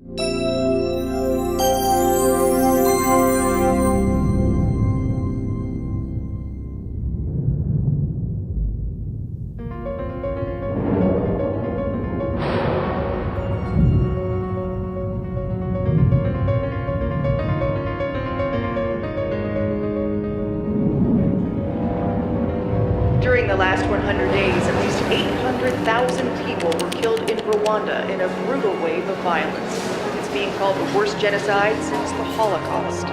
During the last 100 days, at least 800,000 people were killed in Rwanda in a brutal wave of violence. It's being called the worst genocide since the Holocaust.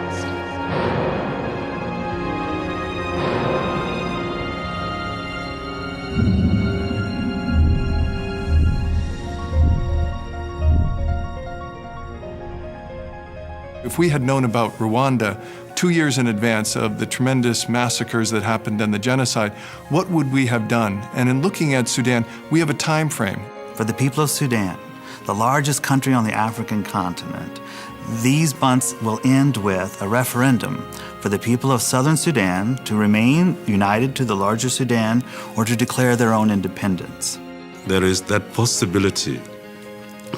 If we had known about Rwanda 2 years in advance of the tremendous massacres that happened and the genocide, what would we have done? And in looking at Sudan, we have a time frame. For the people of Sudan, the largest country on the African continent, these months will end with a referendum for the people of southern Sudan to remain united to the larger Sudan or to declare their own independence. There is that possibility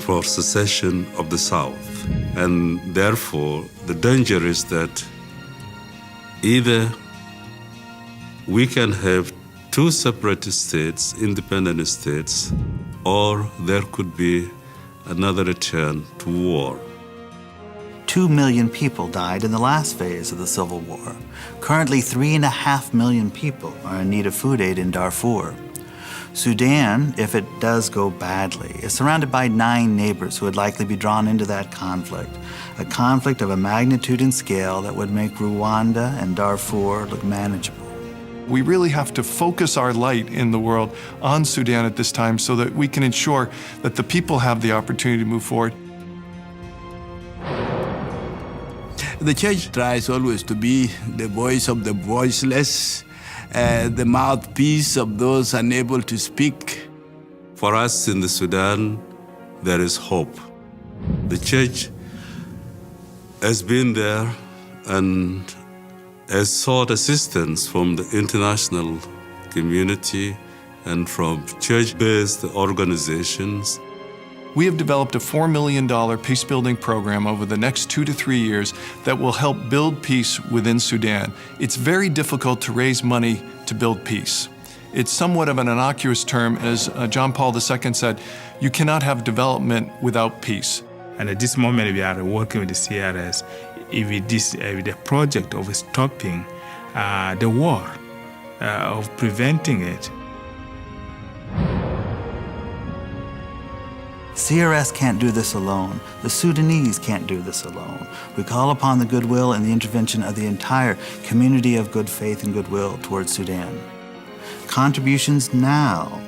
for secession of the South. And therefore, the danger is that either we can have two separate states, independent states, or there could be another return to war. 2 million people died in the last phase of the civil war. Currently, 3.5 million people are in need of food aid in Darfur. Sudan, if it does go badly, is surrounded by 9 neighbors who would likely be drawn into that conflict, a conflict of a magnitude and scale that would make Rwanda and Darfur look manageable. We really have to focus our light in the world on Sudan at this time so that we can ensure that the people have the opportunity to move forward. The church tries always to be the voice of the voiceless, the mouthpiece of those unable to speak. For us in the Sudan, there is hope. The church has been there and has sought assistance from the international community and from church-based organizations. We have developed a $4 million peace-building program over the next 2 to 3 years that will help build peace within Sudan. It's very difficult to raise money to build peace. It's somewhat of an innocuous term. As John Paul II said, you cannot have development without peace. And at this moment, we are working with the CRS with the project of stopping the war, of preventing it. CRS can't do this alone. The Sudanese can't do this alone. We call upon the goodwill and the intervention of the entire community of good faith and goodwill towards Sudan. Contributions now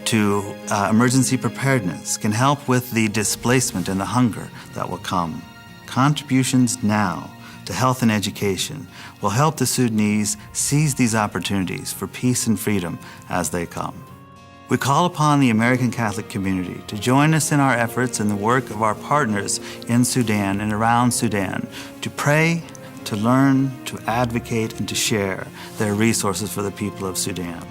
to emergency preparedness can help with the displacement and the hunger that will come. Contributions now to health and education will help the Sudanese seize these opportunities for peace and freedom as they come. We call upon the American Catholic community to join us in our efforts and the work of our partners in Sudan and around Sudan to pray, to learn, to advocate, and to share their resources for the people of Sudan.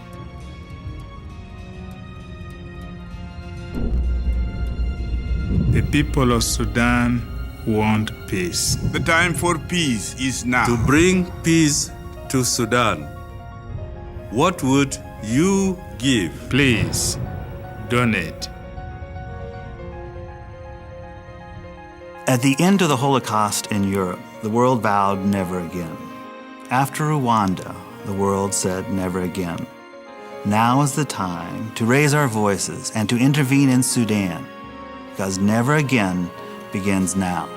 The people of Sudan want peace. The time for peace is now. To bring peace to Sudan, what would you give? Please, donate. At the end of the Holocaust in Europe, the world vowed never again. After Rwanda, the world said never again. Now is the time to raise our voices and to intervene in Sudan, because never again begins now.